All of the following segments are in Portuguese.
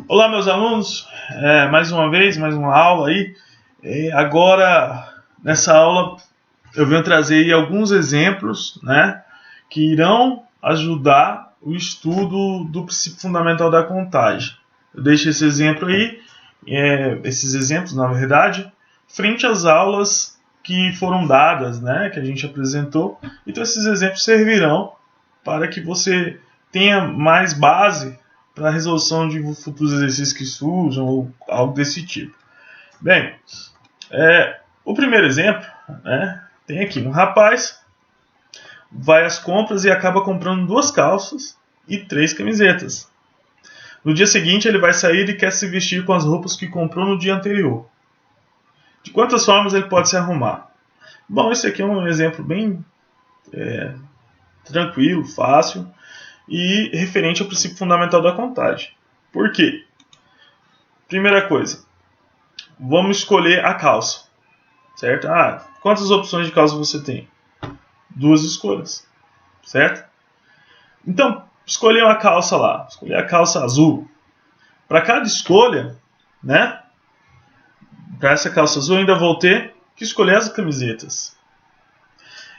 Olá, meus alunos, mais uma vez, mais uma aula aí. Agora, nessa aula, eu venho trazer aí alguns exemplos, né, que irão ajudar o estudo do princípio fundamental da contagem. Eu deixo esse exemplo aí, esses exemplos, na verdade, frente às aulas que foram dadas, né, que a gente apresentou. Então, esses exemplos servirão para que você tenha mais base para a resolução de futuros exercícios que surjam ou algo desse tipo. Bem, o primeiro exemplo, né, tem aqui um rapaz vai às compras e acaba comprando 2 calças e 3 camisetas. No dia seguinte ele vai sair e quer se vestir com as roupas que comprou no dia anterior. De quantas formas ele pode se arrumar? Bom, esse aqui é um exemplo bem tranquilo, fácil e referente ao princípio fundamental da contagem. Por quê? Primeira coisa, vamos escolher a calça, certo? Quantas opções de calça você tem? 2 escolhas, certo? Então, escolher uma calça lá, escolher a calça azul. Para cada escolha, né? Para essa calça azul, eu ainda vou ter que escolher as camisetas.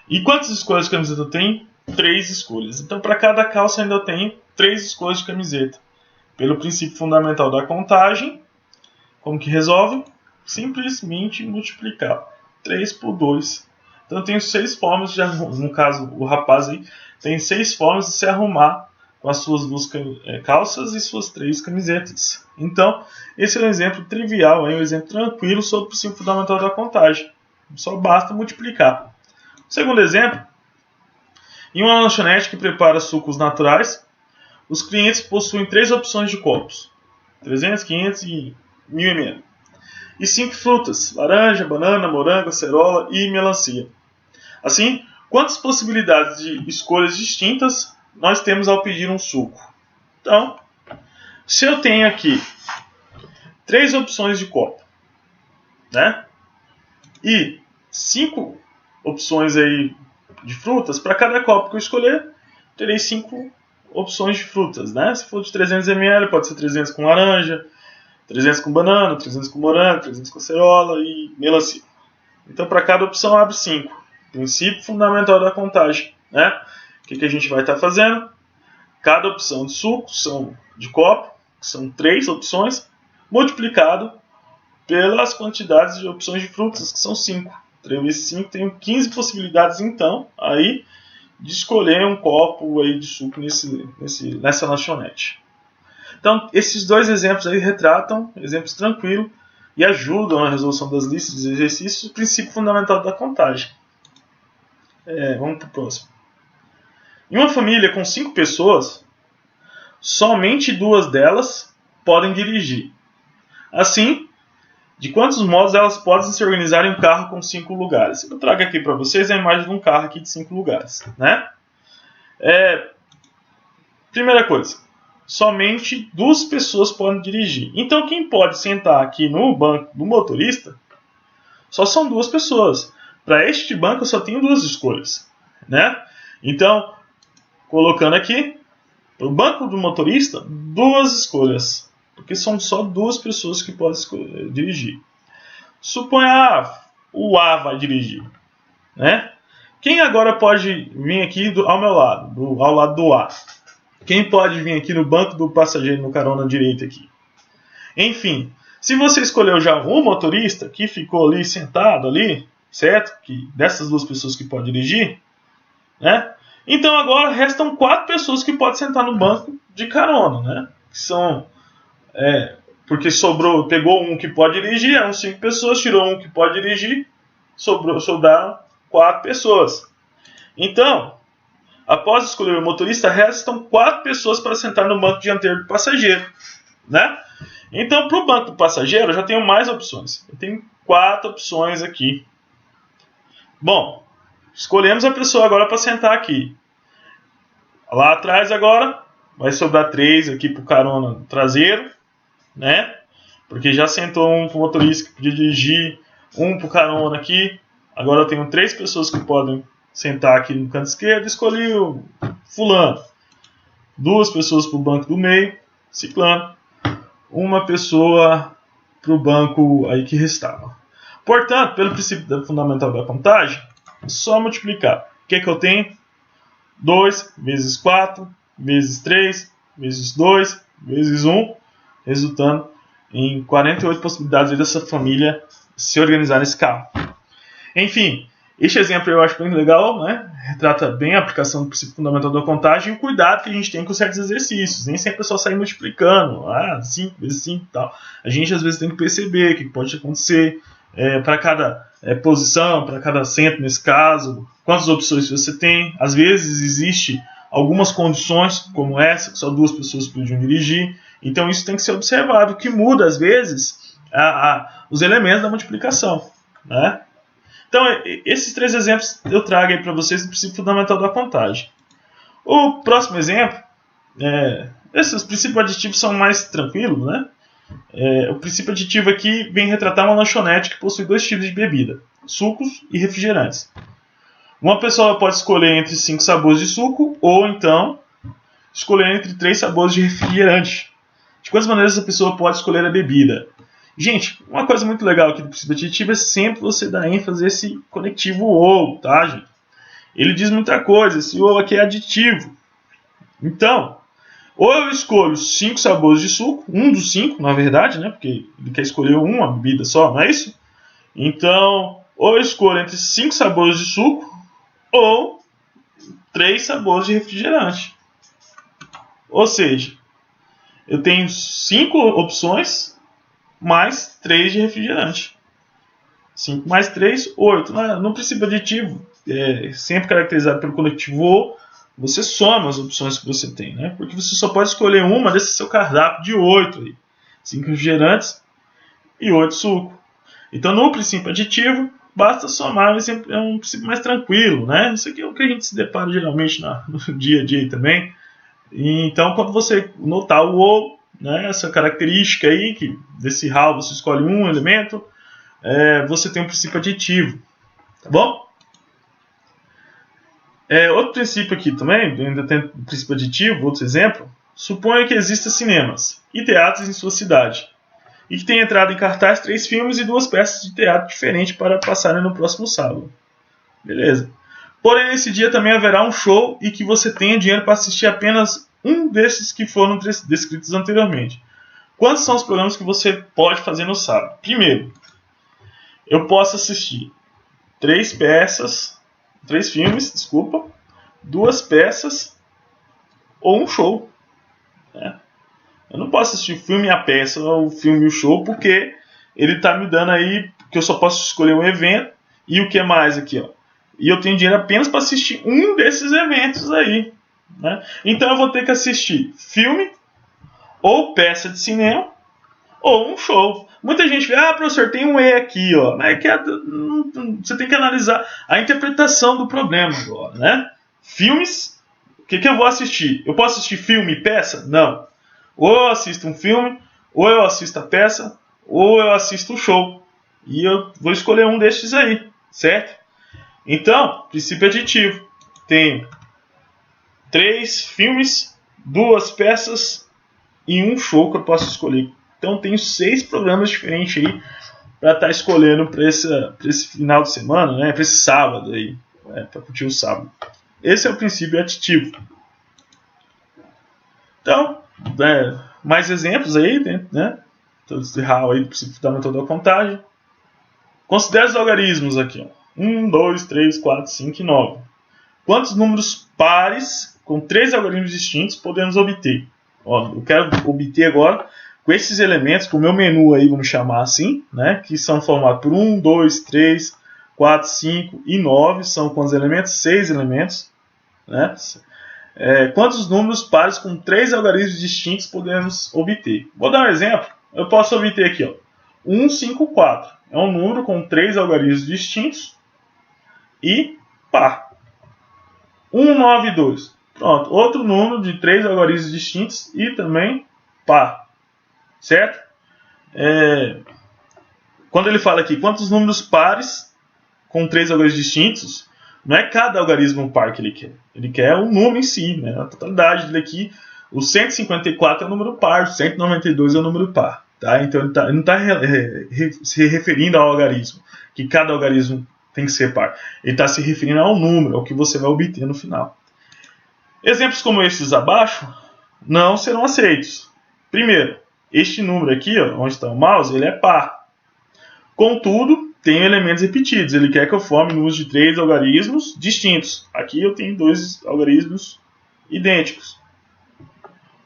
E quantas escolhas de camiseta eu tenho? 3 escolhas. Então, para cada calça, ainda eu tenho 3 escolhas de camiseta. Pelo princípio fundamental da contagem, como que resolve? Simplesmente multiplicar 3 por 2. Então, eu tenho 6 formas, no caso, o rapaz aí tem 6 formas de se arrumar com as suas 2 calças e suas 3 camisetas. Então, esse é um exemplo trivial, um exemplo tranquilo sobre o princípio fundamental da contagem. Só basta multiplicar. Segundo exemplo, em uma lanchonete que prepara sucos naturais, os clientes possuem 3 opções de copos, 300, 500 e 1000 ml, e 5 frutas, laranja, banana, morango, acerola e melancia. Assim, quantas possibilidades de escolhas distintas nós temos ao pedir um suco? Então, se eu tenho aqui 3 opções de copo, né, e 5 opções aí de frutas, para cada copo que eu escolher, terei 5 opções de frutas, né? Se for de 300 ml, pode ser 300 com laranja, 300 com banana, 300 com morango, 300 com acerola e melancia. Então, para cada opção, abre 5. Princípio fundamental da contagem, né? O que a gente vai estar fazendo? Cada opção de suco, de copo, que são 3 opções, multiplicado pelas quantidades de opções de frutas, que são 5. 3 vezes 5, tenho 15 possibilidades, então, aí, de escolher um copo aí de suco nessa lanchonete. Então, esses 2 exemplos aí retratam, exemplos tranquilos, e ajudam na resolução das listas de exercícios, o princípio fundamental da contagem. Vamos para o próximo. Em uma família com 5 pessoas, somente 2 delas podem dirigir. Assim, de quantos modos elas podem se organizar em um carro com 5 lugares? Eu trago aqui para vocês a imagem de um carro aqui de 5 lugares, né? Primeira coisa, somente 2 pessoas podem dirigir. Então, quem pode sentar aqui no banco do motorista só são 2 pessoas. Para este banco, eu só tenho 2 escolhas, né? Então, colocando aqui, para o banco do motorista, 2 escolhas. Porque são só 2 pessoas que podem dirigir. Suponha o A vai dirigir, né? Quem agora pode vir aqui ao meu lado, ao lado do A? Quem pode vir aqui no banco do passageiro no carona direito aqui? Enfim, se você escolheu já o motorista que ficou ali sentado ali, certo? Que dessas 2 pessoas que podem dirigir, né? Então agora restam 4 pessoas que podem sentar no banco de carona, né? Que são porque pegou um que pode dirigir, eram 5 pessoas, tirou um que pode dirigir, sobraram 4 pessoas. Então, após escolher o motorista, restam 4 pessoas para sentar no banco dianteiro do passageiro, né? Então, para o banco do passageiro, eu já tenho mais opções. Eu tenho 4 opções aqui. Bom, escolhemos a pessoa agora para sentar aqui. Lá atrás agora, vai sobrar 3 aqui para o carona traseiro, né? Porque já sentou um pro motorista que podia dirigir, um pro carona aqui. Agora eu tenho 3 pessoas que podem sentar aqui no canto esquerdo. Escolhi o fulano. 2 pessoas pro banco do meio, ciclano. uma pessoa para o banco aí que restava. Portanto, pelo princípio fundamental da contagem, é só multiplicar. O que é que eu tenho? 2 vezes 4 vezes 3 vezes 2 vezes 1, resultando em 48 possibilidades dessa família se organizar nesse carro. Enfim, este exemplo eu acho bem legal, né? Retrata bem a aplicação do princípio fundamental da contagem e o cuidado que a gente tem com certos exercícios. Nem sempre é só sair multiplicando, 5 vezes 5 e tal. A gente às vezes tem que perceber o que pode acontecer para cada posição, para cada assento nesse caso, quantas opções você tem. Às vezes existe algumas condições como essa, que só 2 pessoas podiam dirigir. Então isso tem que ser observado, que muda às vezes os elementos da multiplicação, né? Então, esses 3 exemplos eu trago aí para vocês do princípio fundamental da contagem. O próximo exemplo, esses princípios aditivos são mais tranquilos, né? O princípio aditivo aqui vem retratar uma lanchonete que possui 2 tipos de bebida, sucos e refrigerantes. Uma pessoa pode escolher entre 5 sabores de suco ou então escolher entre 3 sabores de refrigerante. De quantas maneiras a pessoa pode escolher a bebida? Gente, uma coisa muito legal aqui do princípio aditivo é sempre você dar ênfase a esse conectivo ou, tá, gente? Ele diz muita coisa, esse ou aqui é aditivo. Então, ou eu escolho 5 sabores de suco, um dos 5, na verdade, né? Porque ele quer escolher uma bebida só, não é isso? Então, ou eu escolho entre 5 sabores de suco ou 3 sabores de refrigerante. Ou seja, eu tenho 5 opções mais 3 de refrigerante. 5 mais 3, 8. No princípio aditivo, sempre caracterizado pelo conectivo ou, você soma as opções que você tem, né? Porque você só pode escolher uma desse seu cardápio de 8. Aí. 5 refrigerantes e 8 suco. Então, no princípio aditivo, basta somar, é um princípio mais tranquilo, né? Isso aqui é o que a gente se depara geralmente no dia a dia também. Então, quando você notar o ou, né, essa característica aí, que desse RAL você escolhe um elemento, você tem um princípio aditivo, tá bom? Outro princípio aqui também, ainda tem um princípio aditivo, outro exemplo, suponha que existam cinemas e teatros em sua cidade, e que tenha entrado em cartaz 3 filmes e 2 peças de teatro diferentes para passarem no próximo sábado. Beleza. Porém, nesse dia também haverá um show e que você tenha dinheiro para assistir apenas um desses que foram descritos anteriormente. Quantos são os programas que você pode fazer no sábado? Primeiro, eu posso assistir 3 filmes, 2 peças ou um show. Né? Eu não posso assistir filme e a peça, ou o filme e o show, porque ele está me dando aí que eu só posso escolher um evento e o que mais aqui, ó. E eu tenho dinheiro apenas para assistir um desses eventos aí. Né? Então eu vou ter que assistir filme, ou peça de cinema, ou um show. Muita gente vê, professor, tem um E aqui, ó. Mas você tem que analisar a interpretação do problema agora, né? Filmes, o que eu vou assistir? Eu posso assistir filme e peça? Não. Ou eu assisto um filme, ou eu assisto a peça, ou eu assisto o show. E eu vou escolher um destes aí, certo? Então, princípio aditivo. Tenho 3 filmes, 2 peças e um show que eu posso escolher. Então, tenho 6 programas diferentes aí para estar escolhendo para esse final de semana, né? Para esse sábado aí, para curtir o sábado. Esse é o princípio aditivo. Então, mais exemplos aí, né? Todo esse RAL aí do princípio fundamental da contagem. Considere os algarismos aqui, ó. 1, 2, 3, 4, 5 e 9. Quantos números pares com 3 algarismos distintos podemos obter? Ó, eu quero obter agora com esses elementos, com o meu menu aí, vamos chamar assim, né? Que são formados por 1, 2, 3, 4, 5 e 9. São quantos elementos? 6 elementos. Né? Quantos números pares com 3 algarismos distintos podemos obter? Vou dar um exemplo. Eu posso obter aqui, ó, 1, 5, 4. É um número com 3 algarismos distintos e par. 1, 9, 2. Pronto, outro número de 3 algarismos distintos e também par. Certo? Quando ele fala aqui, quantos números pares com 3 algarismos distintos, não é cada algarismo par que ele quer. Ele quer o número em si, né? A totalidade dele aqui O 154 é o número par, o 192 é o número par. Tá? Então ele não está se referindo ao algarismo, que cada algarismo tem que ser par. Ele está se referindo ao número, ao que você vai obter no final. Exemplos como esses abaixo não serão aceitos. Primeiro, este número aqui, ó, onde está o mouse, ele é par. Contudo, tem elementos repetidos. Ele quer que eu forme números de 3 algarismos distintos. Aqui eu tenho 2 algarismos idênticos.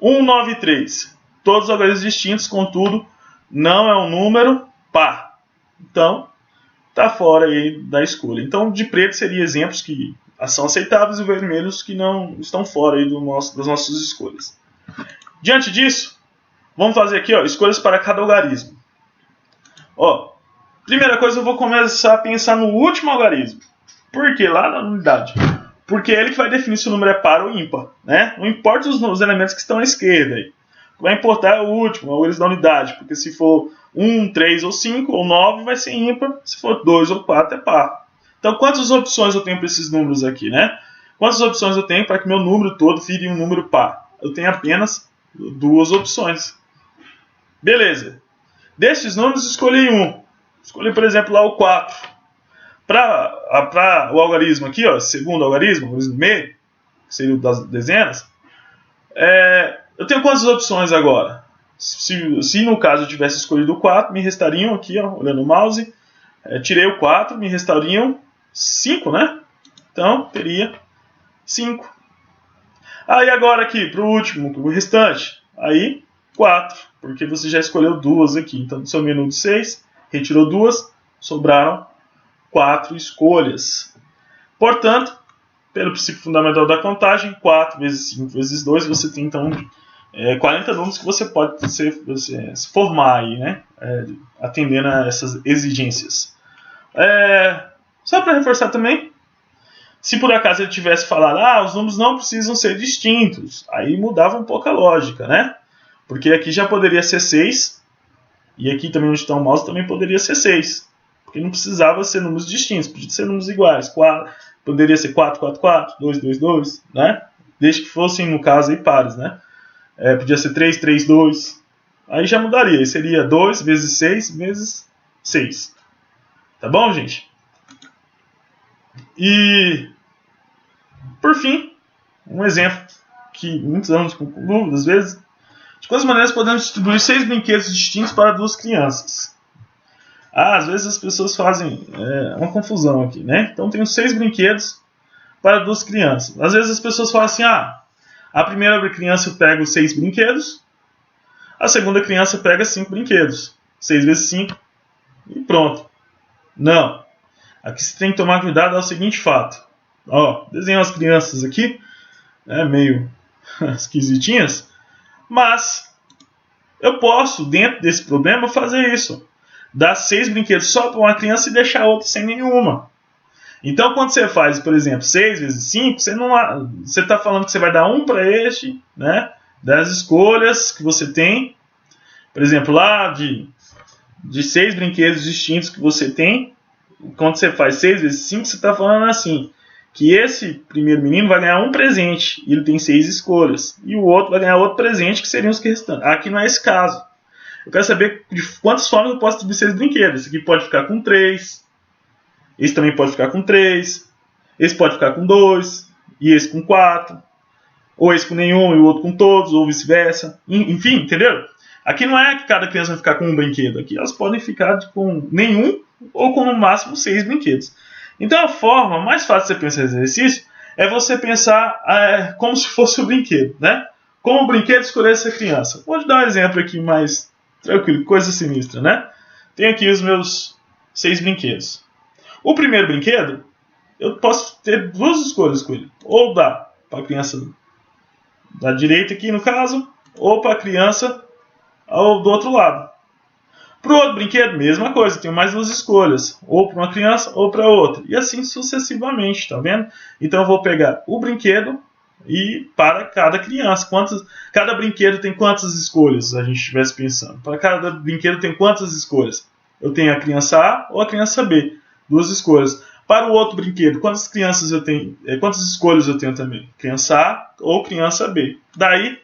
193. Todos os algarismos distintos, contudo, não é um número par. Então, está fora aí da escolha. Então, de preto seria exemplos que são aceitáveis e vermelhos que não estão fora aí das nossas escolhas. Diante disso, vamos fazer aqui, ó, escolhas para cada algarismo. Ó, primeira coisa, eu vou começar a pensar no último algarismo. Por que? Lá na unidade. Porque é ele que vai definir se o número é par ou ímpar. Né? Não importa os elementos que estão à esquerda. Aí. O que vai importar é o último, o algarismo da unidade. Porque se for 1, 3 ou 5 ou 9, vai ser ímpar. Se for 2 ou 4, é par. Então, quantas opções eu tenho para esses números aqui? Né? Quantas opções eu tenho para que meu número todo vire um número par? Eu tenho apenas 2 opções. Beleza. Desses números, escolhi um. Escolhi, por exemplo, lá o 4. Para o algarismo aqui, ó, segundo algarismo, o algarismo meio, que seria o das dezenas, eu tenho quantas opções agora? Se no caso eu tivesse escolhido o 4, me restariam aqui, ó, olhando o mouse, tirei o 4, me restariam 5, né? Então, teria 5. Aí agora aqui, para o último, o restante, aí 4, porque você já escolheu 2 aqui. Então, do seu menu de 6, retirou 2, sobraram 4 escolhas. Portanto, pelo princípio fundamental da contagem, 4 vezes 5 vezes 2, você tem então 40 números que você pode se formar aí, né? Atendendo a essas exigências. Só para reforçar também, se por acaso ele tivesse falado, os números não precisam ser distintos, aí mudava um pouco a lógica, né? Porque aqui já poderia ser 6, e aqui também onde está o mouse também poderia ser 6. Porque não precisava ser números distintos, podia ser números iguais. 4, poderia ser 4, 4, 4, 2, 2, 2, né? Desde que fossem, no caso, aí pares, né? Podia ser 3, 3, 2. Aí já mudaria, aí seria 2 vezes 6 vezes 6. Tá bom, gente? E, por fim, um exemplo que muitos alunos com dúvidas, às vezes, de quais maneiras podemos distribuir 6 brinquedos distintos para 2 crianças? Às vezes as pessoas fazem uma confusão aqui, né? Então, tenho 6 brinquedos para 2 crianças. Às vezes as pessoas falam assim, a primeira criança pega os 6 brinquedos, a segunda criança pega 5 brinquedos. 6 vezes 5 e pronto. Não. Aqui você tem que tomar cuidado, é o seguinte fato. Ó, desenho as crianças aqui, meio esquisitinhas, mas eu posso, dentro desse problema, fazer isso. Dar 6 brinquedos só para uma criança e deixar a outra sem nenhuma. Então, quando você faz, por exemplo, 6 vezes 5, você está falando que você vai dar 1 para este, né, das escolhas que você tem. Por exemplo, lá de 6 brinquedos distintos que você tem, quando você faz 6 vezes 5, você está falando assim, que esse primeiro menino vai ganhar um presente, e ele tem 6 escolhas. E o outro vai ganhar outro presente, que seriam os que restantes. Aqui não é esse caso. Eu quero saber de quantas formas eu posso distribuir 6 brinquedos. Esse aqui pode ficar com 3. Esse também pode ficar com 3. Esse pode ficar com 2. E esse com 4. Ou esse com nenhum e o outro com todos. Ou vice-versa. Enfim, entendeu? Aqui não é que cada criança vai ficar com um brinquedo. Aqui elas podem ficar com nenhum ou com no máximo 6 brinquedos. Então a forma mais fácil de você pensar esse exercício é você pensar como se fosse o brinquedo, né? Como o brinquedo escolher essa criança. Vou te dar um exemplo aqui mais tranquilo, coisa sinistra, né? Tenho aqui os meus 6 brinquedos. O primeiro brinquedo, eu posso ter 2 escolhas com ele. Ou dar para a criança da direita aqui, no caso, ou para a criança do outro lado. Para o outro brinquedo, mesma coisa, tenho mais 2 escolhas. Ou para uma criança ou para outra. E assim sucessivamente, tá vendo? Então eu vou pegar o brinquedo e para cada criança. Cada brinquedo tem quantas escolhas, se a gente estivesse pensando? Para cada brinquedo tem quantas escolhas? Eu tenho a criança A ou a criança B. 2 escolhas. Para o outro brinquedo, quantas crianças eu tenho? Quantas escolhas eu tenho também? Criança A ou criança B. Daí,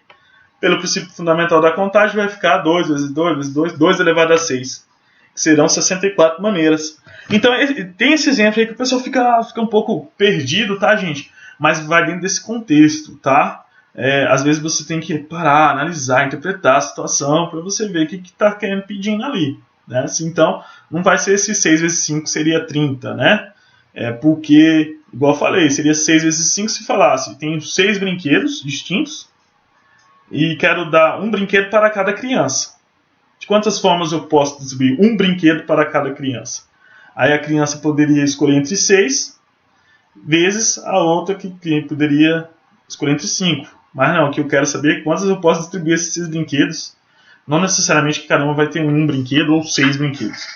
pelo princípio fundamental da contagem, vai ficar 2 vezes 2 vezes 2, 2 elevado a 6, que serão 64 maneiras. Então, tem esse exemplo aí que o pessoal fica um pouco perdido, tá, gente? Mas vai dentro desse contexto, tá? Às vezes você tem que parar, analisar, interpretar a situação para você ver o que está querendo pedindo ali, né? Então, não vai ser esse 6 vezes 5 seria 30, né? Porque, igual eu falei, seria 6 vezes 5 se falasse, tenho 6 brinquedos distintos e quero dar um brinquedo para cada criança. De quantas formas eu posso distribuir um brinquedo para cada criança? Aí a criança poderia escolher entre 6, vezes a outra que poderia escolher entre 5. Mas não, o que eu quero saber é quantas eu posso distribuir esses 6 brinquedos. Não necessariamente que cada um vai ter um brinquedo ou 6 brinquedos.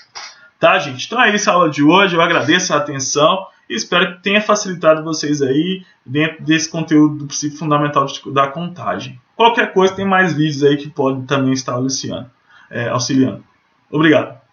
Tá, gente? Então é isso a aula de hoje. Eu agradeço a atenção e espero que tenha facilitado vocês aí dentro desse conteúdo do princípio fundamental da contagem. Qualquer coisa, tem mais vídeos aí que podem também estar auxiliando. Obrigado.